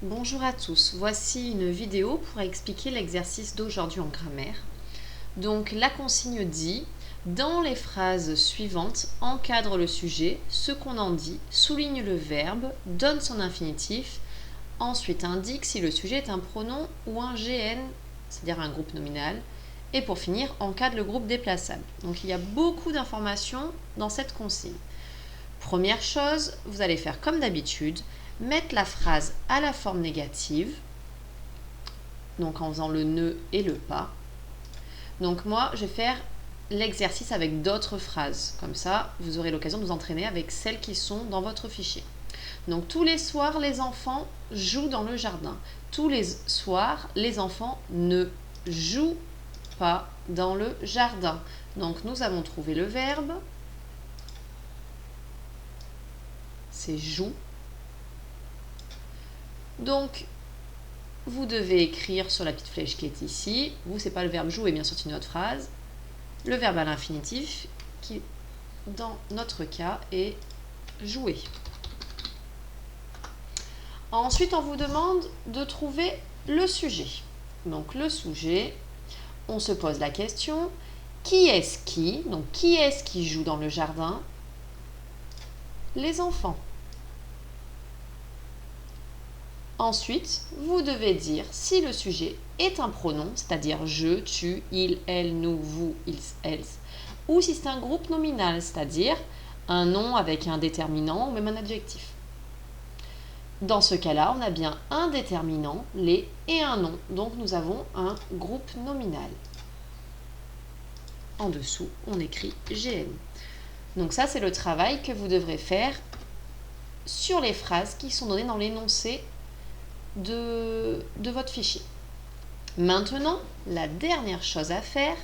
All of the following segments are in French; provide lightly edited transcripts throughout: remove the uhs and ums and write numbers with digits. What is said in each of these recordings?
Bonjour à tous, voici une vidéo pour expliquer l'exercice d'aujourd'hui en grammaire. Donc la consigne dit, dans les phrases suivantes, encadre le sujet, ce qu'on en dit, souligne le verbe, donne son infinitif, ensuite indique si le sujet est un pronom ou un GN, c'est-à-dire un groupe nominal, et pour finir, encadre le groupe déplaçable. Donc il y a beaucoup d'informations dans cette consigne. Première chose, vous allez faire comme d'habitude, mettre la phrase à la forme négative, donc en faisant le ne et le pas. Donc moi, je vais faire l'exercice avec d'autres phrases. Comme ça, vous aurez l'occasion de vous entraîner avec celles qui sont dans votre fichier. Donc tous les soirs, les enfants jouent dans le jardin. Tous les soirs, les enfants ne jouent pas dans le jardin. Donc nous avons trouvé le verbe. C'est joue. Donc, vous devez écrire sur la petite flèche qui est ici. Vous, c'est pas le verbe jouer, bien sûr, c'est une autre phrase. Le verbe à l'infinitif, qui, dans notre cas, est jouer. Ensuite, on vous demande de trouver le sujet. Donc, le sujet, on se pose la question, qui est-ce qui? Donc, qui est-ce qui joue dans le jardin? Les enfants. Ensuite, vous devez dire si le sujet est un pronom, c'est-à-dire je, tu, il, elle, nous, vous, ils, elles, ou si c'est un groupe nominal, c'est-à-dire un nom avec un déterminant ou même un adjectif. Dans ce cas-là, on a bien un déterminant, les, et un nom. Donc nous avons un groupe nominal. En dessous, on écrit GN. Donc ça, c'est le travail que vous devrez faire sur les phrases qui sont données dans l'énoncé de votre fichier. Maintenant, la dernière chose à faire,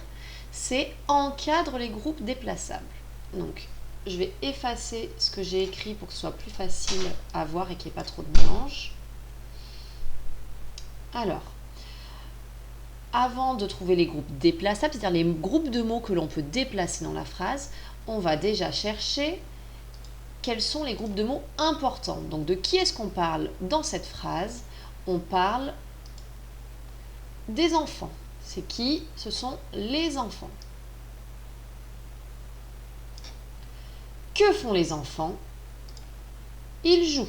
c'est encadre les groupes déplaçables. Donc, je vais effacer ce que j'ai écrit pour que ce soit plus facile à voir et qu'il n'y ait pas trop de mélange. Alors, avant de trouver les groupes déplaçables, c'est-à-dire les groupes de mots que l'on peut déplacer dans la phrase, on va déjà chercher quels sont les groupes de mots importants. Donc, de qui est-ce qu'on parle dans cette phrase? On parle des enfants. C'est qui? Ce sont les enfants. Que font les enfants? Ils jouent.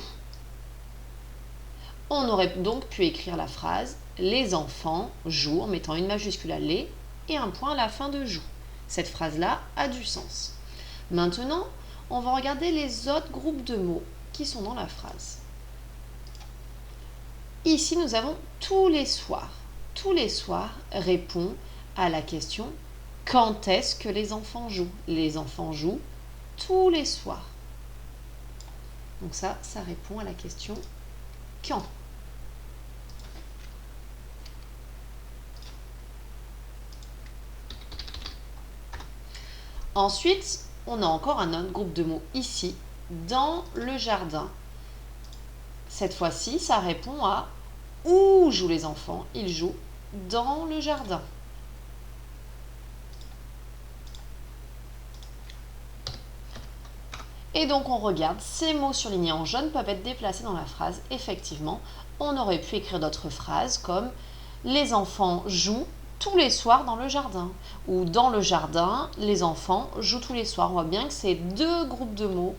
On aurait donc pu écrire la phrase « Les enfants jouent » en mettant une majuscule à « les » et un point à la fin de « joue ». Cette phrase-là a du sens. Maintenant, on va regarder les autres groupes de mots qui sont dans la phrase. Ici, nous avons « tous les soirs ». Tous les soirs répond à la question « Quand est-ce que les enfants jouent ?» Les enfants jouent tous les soirs. Donc ça répond à la question « Quand ?» Ensuite, on a encore un autre groupe de mots ici, dans le jardin. Cette fois-ci, ça répond à « Où jouent les enfants ?» Ils jouent dans le jardin. Et donc on regarde, ces mots surlignés en jaune peuvent être déplacés dans la phrase. Effectivement, on aurait pu écrire d'autres phrases comme « Les enfants jouent tous les soirs dans le jardin » ou « Dans le jardin, les enfants jouent tous les soirs ». On voit bien que ces deux groupes de mots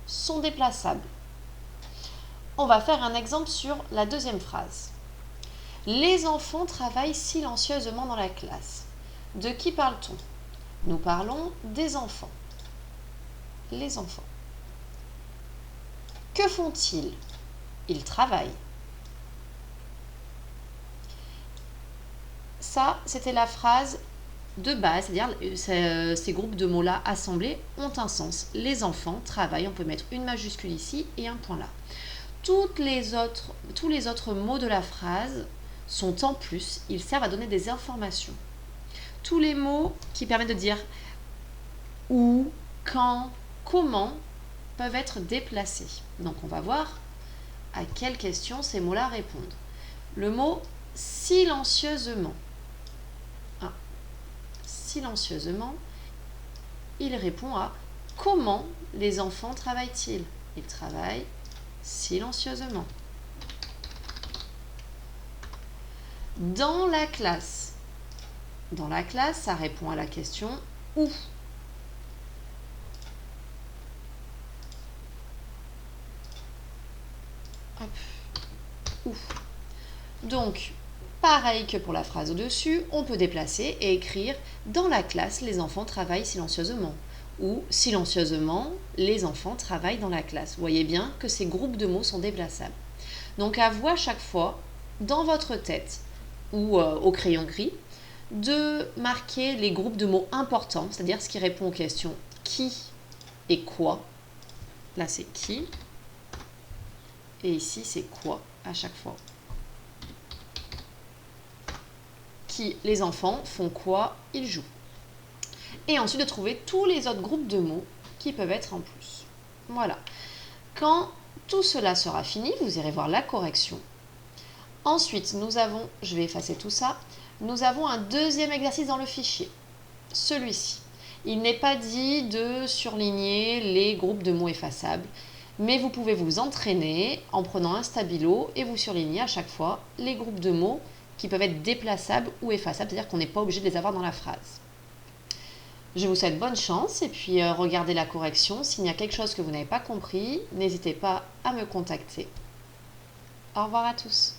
sont déplaçables. On va faire un exemple sur la deuxième phrase. Les enfants travaillent silencieusement dans la classe. De qui parle-t-on? Nous parlons des enfants. Les enfants. Que font-ils? Ils travaillent. Ça, c'était la phrase de base, c'est-à-dire ces groupes de mots-là assemblés ont un sens. Les enfants travaillent, on peut mettre une majuscule ici et un point là. Tous les autres mots de la phrase sont en plus, ils servent à donner des informations. Tous les mots qui permettent de dire où, quand, comment peuvent être déplacés. Donc on va voir à quelles questions ces mots-là répondent. Le mot silencieusement. Silencieusement, il répond à comment les enfants travaillent-ils? Ils travaillent silencieusement. Dans la classe. Dans la classe, ça répond à la question où. Hop. Où. Donc, pareil que pour la phrase au-dessus, on peut déplacer et écrire « Dans la classe, les enfants travaillent silencieusement » ou « Silencieusement, les enfants travaillent dans la classe ». Vous voyez bien que ces groupes de mots sont déplaçables. Donc, à vous à chaque fois, dans votre tête ou au crayon gris, de marquer les groupes de mots importants, c'est-à-dire ce qui répond aux questions « qui » et « quoi ». Là, c'est « qui » et ici, c'est « quoi » à chaque fois. Qui, les enfants, font quoi? Ils jouent. Et ensuite de trouver tous les autres groupes de mots qui peuvent être en plus. Voilà. Quand tout cela sera fini, vous irez voir la correction. Ensuite, nous avons, je vais effacer tout ça, nous avons un deuxième exercice dans le fichier. Celui-ci. Il n'est pas dit de surligner les groupes de mots effaçables, mais vous pouvez vous entraîner en prenant un stabilo et vous surligner à chaque fois les groupes de mots qui peuvent être déplaçables ou effaçables, c'est-à-dire qu'on n'est pas obligé de les avoir dans la phrase. Je vous souhaite bonne chance et puis regardez la correction. S'il y a quelque chose que vous n'avez pas compris, n'hésitez pas à me contacter. Au revoir à tous.